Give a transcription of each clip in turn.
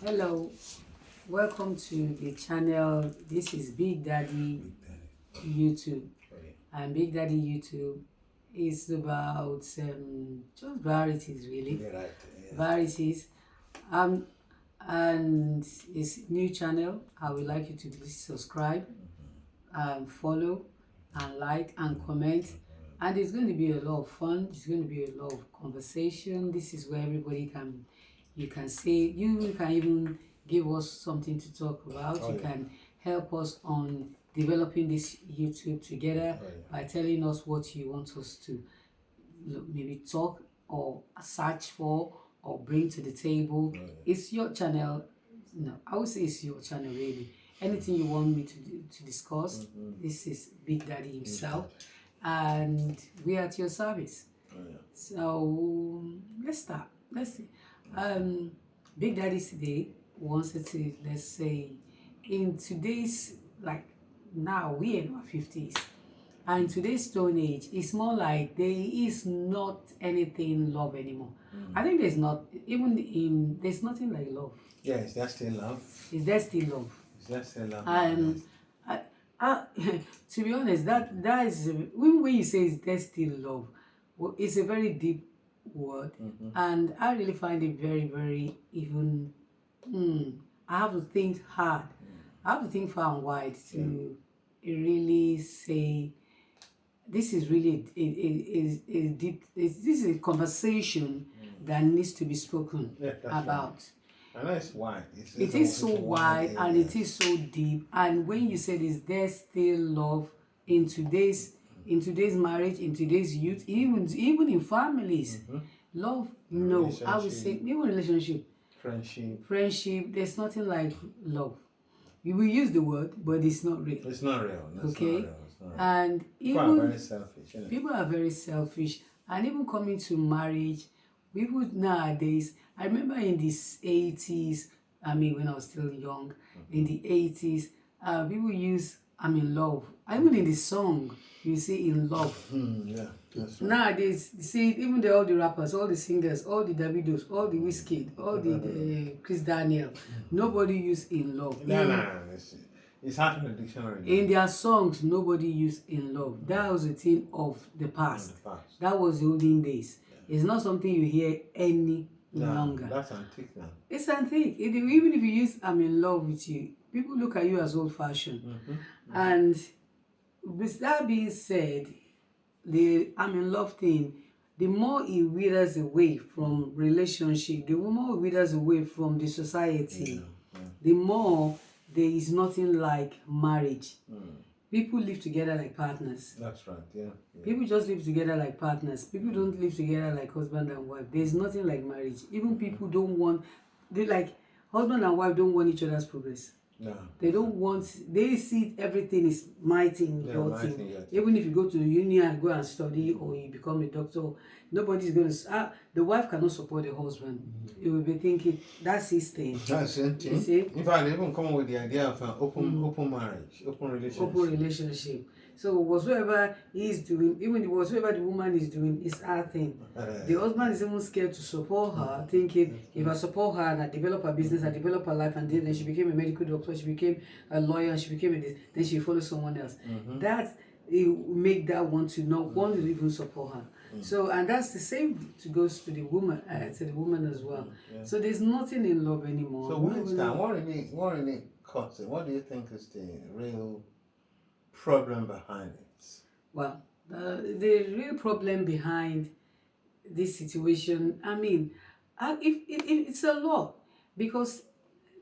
Hello, welcome to the channel. This is Big Daddy YouTube, and Big Daddy YouTube is about just varieties, really. Yeah, right. Yeah. Varieties. Um, and it's new channel. I would like you to please subscribe, and follow, and like, and comment. And it's going to be a lot of fun. It's going to be a lot of conversation. This is where everybody can, you can say, you can even give us something to talk about. Oh, You yeah. can help us on developing this YouTube together Oh, yeah. by telling us what you want us to maybe talk or search for or bring to the table. Oh, yeah. It's your channel. No, I would say it's your channel, really. Anything you want me to discuss, this is Big Daddy himself, and we are at your service. Oh, yeah. So let's start. Let's see. Big Daddy today wants to, let's say, in today's, like, now we are in our 50s, and in today's stone age, it's more like there is not anything love anymore. I think there's not even in there's nothing like love. Yeah, is that still love? Is there still love? Is that still love? I, I, to be honest, that is when you say is there still love, well, it's a very deep word, and I really find it very, very even. I have to think hard. I have to think far and wide to really say this is really a deep. This is a conversation that needs to be spoken Yeah, that's about. right. I know it's wide. It is so wide and it is so deep. And when you said, is there still love in today's marriage, in today's youth, even in families? Love, no. I would say even relationship, friendship. There's nothing like love. You will use the word, but it's not real. It's not real. That's Okay? not real. It's not real. And People even are very selfish. Isn't it? people are very selfish, and even coming to marriage, people nowadays, I remember in the 80s, I mean when I was still young, in the 80s, people use I'm in love. Even in the song, you see in love. Yeah, that's right. Nowadays, you see, even all the rappers, all the singers, all the Davidos, all the Wizkid, all the Chris Daniel, nobody use in love. No. It's out of the dictionary. In their songs, nobody used in love. That was a thing of the past. That was the olden days. It's not something you hear any longer. That's antique now. It's antique. Even if you use I'm in love with you, people look at you as old fashioned. And with that being said, the I'm in love thing, the more it withers away from relationship, the more it withers away from the society, the more there is nothing like marriage. People live together like partners. That's right. Yeah. People just live together like partners. People don't live together like husband and wife. There's nothing like marriage. Even people don't want, they like, husband and wife don't want each other's progress. No. They don't want, they see everything is mighty in your mighty, thing. yeah. Even if you go to the uni and go and study or you become a doctor, nobody's going to, the wife cannot support the husband. You will be thinking, that's his thing. That's it. You see? In fact, they even come up with the idea of an open marriage, open relationship. Open relationship. So whatsoever he is doing, even whatsoever the woman is doing, is her thing. The husband is even scared to support her, thinking if I support her and I develop her business, I develop her life, and then she became a medical doctor, she became a lawyer, and she became a this, then she follows someone else. That it will make that one to not want to even support her. So, and that's the same goes to the woman as well. So there's nothing in love anymore. So why is that? What really causes it? What do you think is the real problem behind it? Well, the real problem behind this situation, I mean, it's a lot, because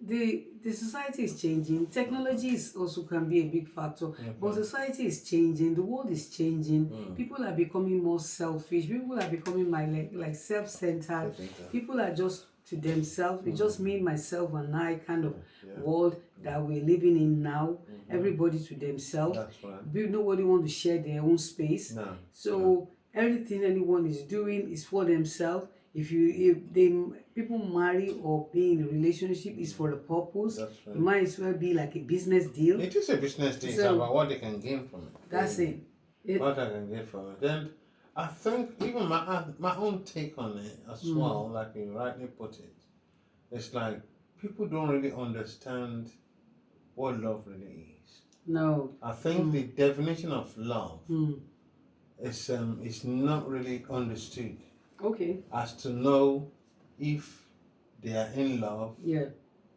the society is changing. Technology is also can be a big factor, but society is changing. The world is changing. People are becoming more selfish. People are becoming like self-centered. People are just to themselves. It's just me, myself, and I kind of world that we're living in now. Everybody to themselves. That's right. Nobody want to share their own space. No. So everything anyone is doing is for themselves. If people marry or be in a relationship is for the purpose. That's right. It might as well be like a business deal. It is a business deal. It's So- about what they can gain from it. That's it. What they can gain from it. Then I think even my own take on it as well, like you rightly put it, it's like people don't really understand what love really is. No. I think the definition of love Mm. is not really understood Okay. as to know if they are in love Yeah.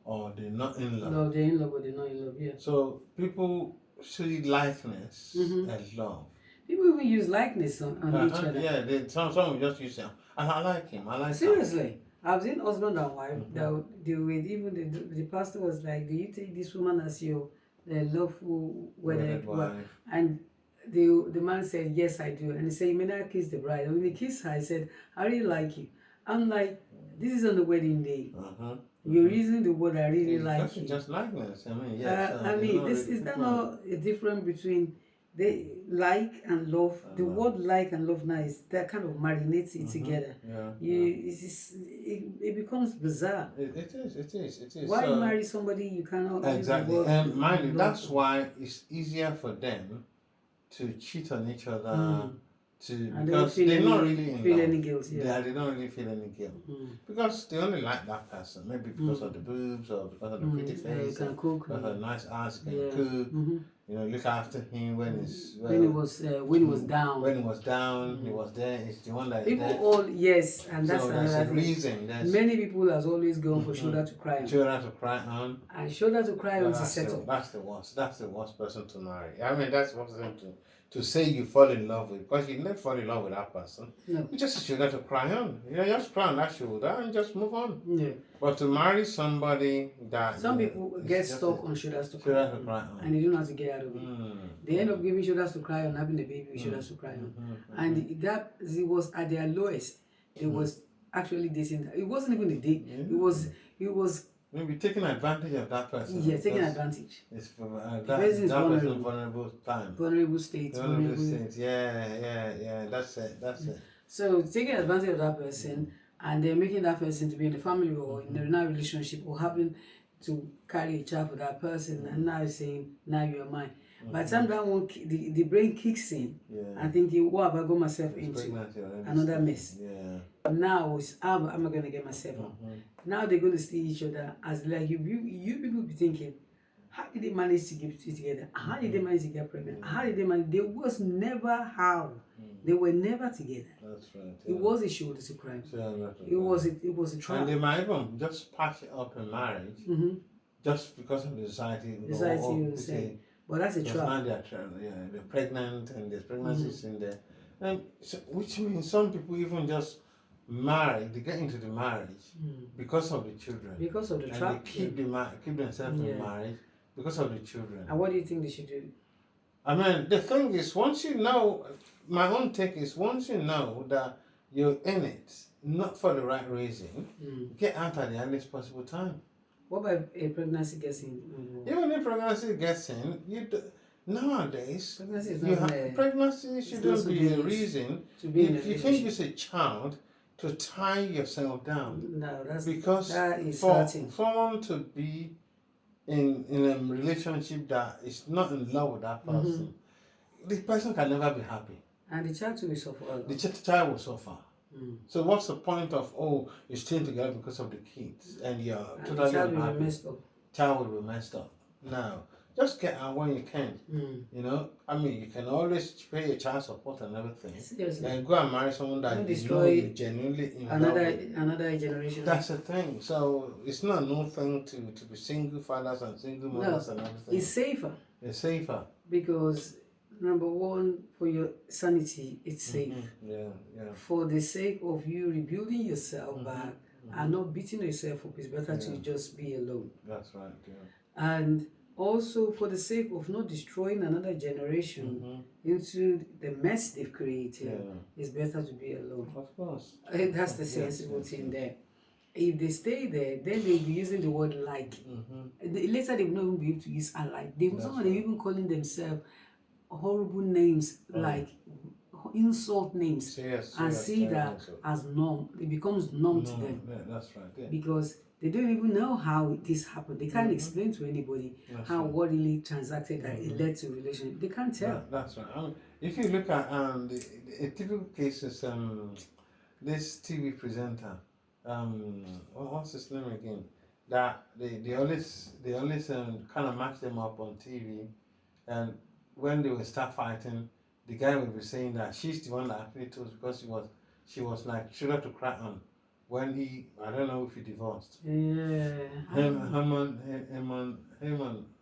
or they're not in love. No, they're in love or they're not in love. Yeah. So people see likeness Mhm. as love. People even use likeness on each other. Yeah, some will just use them. I like him. I like her. Seriously, I've seen husband and wife Mhm. that they would even the pastor was like, "Do you take this woman as your lawful wedded wife?" wife. And the man said, "Yes, I do." And he said, "You may not kiss the bride." And when he kissed her, I said, "I really like you." I'm like, "This is on the wedding day. Uh-huh. You're using the word I really It's like you." just likeness. I mean, yes. I mean, this is that not a difference between the like and love? The word like and love now is that kind of marinates it together. Yeah. It becomes bizarre. It is. Why marry somebody you cannot Exactly. use the word And mind you, love? that's why it's easier for them to cheat on each other And because they they're don't not feel really in feel love. any guilt. Yeah. They don't really feel any guilt Mm. because they only like that person. Maybe because of the boobs or because of the pretty You face. can cook. Because of nice ass, can Yeah. cook. Mhm. Look after him when he's When he was down. when he was down, he was there. It's the one that is People there. all yes, and that's So there's another a thing. reason. There's Many people has always gone for shoulder to cry on. children to cry on. And shoulder to cry on is That's settled. that's the worst. That's the worst person to marry. I mean, that's the worst person to say you fall in love with, because you never fall in love with that person. No. You just a shoulder to cry on. Just cry on that shoulder and just move on. Yeah. But to marry somebody that Some people get stuck on shoulders to cry shoulder to on, cry on. and they don't know how to get out of it. They end up giving shoulders to cry on, having a baby with shoulders to cry on. And that it was at their lowest. It was actually dating. It wasn't even a date. It was maybe taking advantage of that person. yeah, taking advantage. It's for person that is person's vulnerable time. Vulnerable states. Vulnerable states. Yeah. That's it. So taking advantage of that person and then making that person to be in the family or in a relationship or having to carry a child for that person, and now saying, now you're mine. By the time that one the brain kicks in, I'm thinking, what have I got myself into? Another mess. Yeah. Now how am I gonna get myself up? Now they're going to see each other as like you people be thinking, how did they manage to get it together? How did they manage to get pregnant? How did they manage? There was never how. They were never together. That's right. It was a shoulder to cry. It was a trial. And they might even just patch it up in marriage just because of the society. Society will say. But that's a trial. Now they're pregnant and there's pregnancies in there. And so, which means some people even just marry, they get into the marriage because of the children. Because of the trial. And they keep themselves in marriage because of the children. And what do you think they should do? I mean, the thing is, once you know, my own take is, once you know that you're in it, not for the right reason, get out at the earliest possible time. What about a pregnancy gets in? Even if pregnancy gets in, nowadays, pregnancy shouldn't be a reason. You can't use a child to tie yourself down. No, because that is for hurting. someone to be in a relationship that is not in love with that person, the person can never be happy. And the child will suffer. The child will suffer. So what's the point of, you're staying together because of the kids and you're totally the child unhappy? will be messed up. Child will be messed up. No, just get out when you can. I mean, you can always pay your child support and everything. Seriously. And go and marry someone that you know you genuinely in love with. Another generation. That's the thing. So it's not a new thing to be single fathers and single mothers and everything. It's safer. It's safer. Because number one, for your sanity, it's safe. Yeah. For the sake of you rebuilding yourself back and not beating yourself up, it's better to just be alone. That's right. Yeah. And also for the sake of not destroying another generation into the mess they've created, it's better to be alone. Of course. That's the sensible thing there. If they stay there, then they'll be using the word like. Later they will not even be able to use alike. Some of them even calling themselves horrible names like insult names, and see that as norm. It becomes norm to them. Yeah, that's right. Yeah. Because they don't even know how this happened. They can't explain to anybody what really transacted that it led to a relationship. They can't tell. That's right. I mean, if you look at a typical case is this TV presenter. What's his name again? that they always kind of match them up on TV, and when they will start fighting, the guy will be saying that she's the one that actually told, because she was like shoulder to cry on when I don't know if he divorced. Yeah. Haman,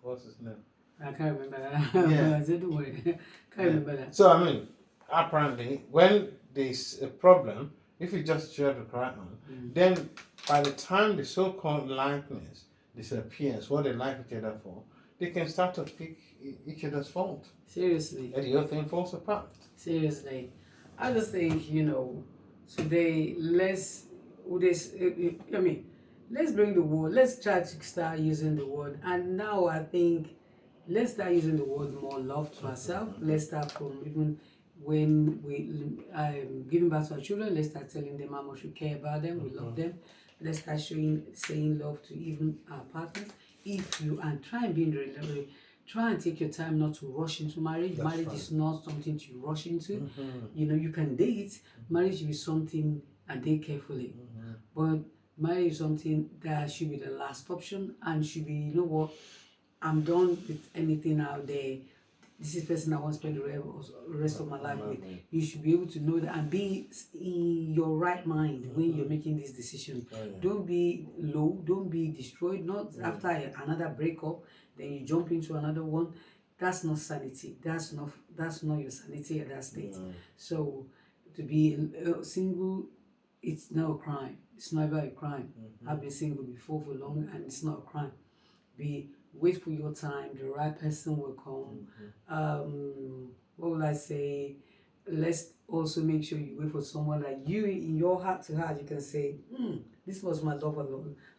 what's his name? I can't remember that. Yeah. I said the word. Can't remember that. So I mean, apparently, when there's a problem, if you just shoulder to cry on, then by the time the so-called likeness disappears, what they like each other for, they can start to pick each other's fault. Seriously. And the whole thing falls apart. Seriously. I just think, you know, today, let's bring the word, let's try to start using the word. And now I think, let's start using the word more love to ourselves. Let's start from even when we giving back to our children, let's start telling them how much we care about them, we love them. Let's start saying love to even our partners. If you and try and be in the relationship, try and take your time not to rush into marriage. That's marriage right. is not something to rush into. You know, you can date. Marriage is something and date carefully. But marriage is something that should be the last option and should be, you know what, I'm done with anything out there. This is the person I want to spend the rest of my life with. You should be able to know that and be in your right mind when you're making this decision. Don't be low, don't be destroyed, not after another breakup, then you jump into another one. That's not sanity. That's not your sanity at that state. So to be single, it's not a crime. It's never a crime. I've been single before for long and it's not a crime. Wait for your time, the right person will come. What will I say? Let's also make sure you wait for someone that you, in your heart to heart, you can say, this was my love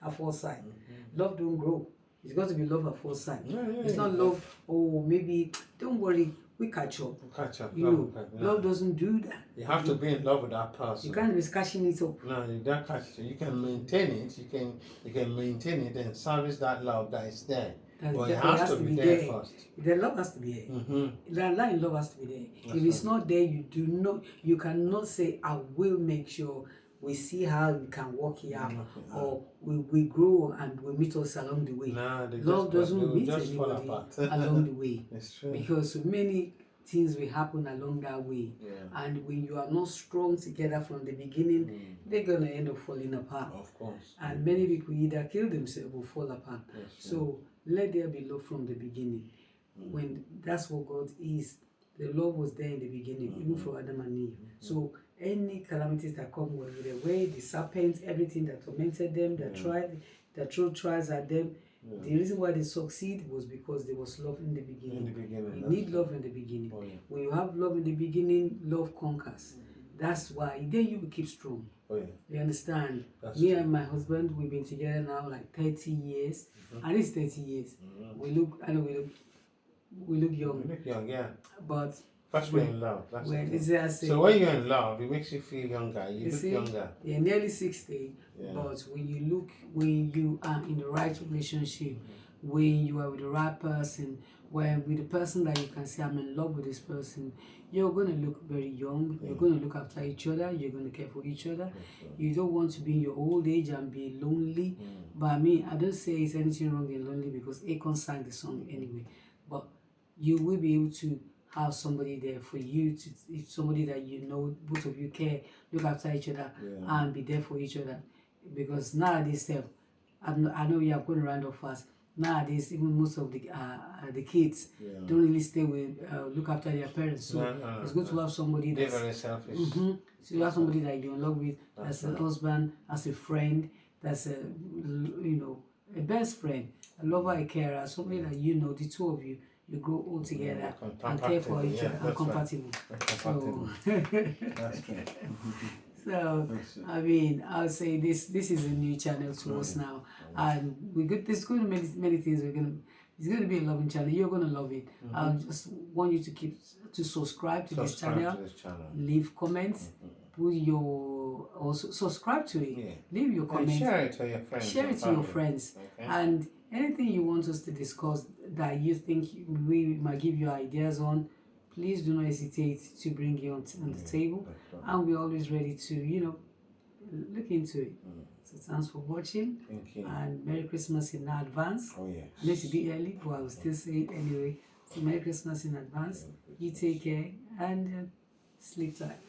at first sight. Love don't grow. It's got to be love at first sight. It's not love, oh, maybe, don't worry, we catch up. Love doesn't do that. You have to be in love with that person. You can't be catching it up. No, you don't catch it. You can maintain it. You can maintain it and service that love that is there. But it has to be there first. The love has to be there. The line love has to be there. If it's not there, you cannot say, I will make sure we see how we can work it out, or we grow and we meet us along the way. Love doesn't meet anybody along the way. It's true. Because so many things will happen along that way. And when you are not strong together from the beginning, they're going to end up falling apart. Of course. And many people either kill themselves or fall apart. So let there be love from the beginning. When that's what God is. The love was there in the beginning, even for Adam and Eve. So any calamities that come with the way, the serpents, everything that tormented them, that threw trials at them, the reason why they succeed was because there was love in the beginning. We need love in the beginning. When you have love in the beginning, love conquers. That's why then you will keep strong. You understand? Me and my husband, we've been together now like 30 years. At least 30 years. We look young. We look young, yeah. But first we're in love. So when you're in love, it makes you feel younger. You look younger. You're nearly 60, but when you are in the right relationship, when you are with the right person, when with the person that you can say, I'm in love with this person, you're going to look very young. You're going to look after each other. You're going to care for each other. You don't want to be in your old age and be lonely. But I mean, I don't say it's anything wrong in lonely because Akon sang the song anyway. But you will be able to have somebody there for you, somebody that you know, both of you care, look after each other, and be there for each other. Because nowadays, I know you are going around of fast. Nowadays, even most of the kids don't really stay with, look after their parents. So it's good to have somebody that's very selfish. So you have somebody that you're in love with, as a husband, as a friend, that's a a best friend, a lover, a carer, somebody that you know, the two of you grow all together and care for each other and compatible. So, that's true. So I mean, I'll say this is a new channel to us now, and there's going to be many things it's going to be a loving channel. You're going to love it. I just want you to subscribe to this channel, leave comments, put your also subscribe to it, leave your comments, share it to your friends. Share it to your friends, and anything you want us to discuss that you think we might give you ideas on, please do not hesitate to bring it on the table, and we're always ready to look into it. So thanks for watching, Thank you. and Merry Christmas in advance. Oh yes. I know it's a bit early, but I will still say it anyway. So Merry Christmas in advance. You take care and sleep tight.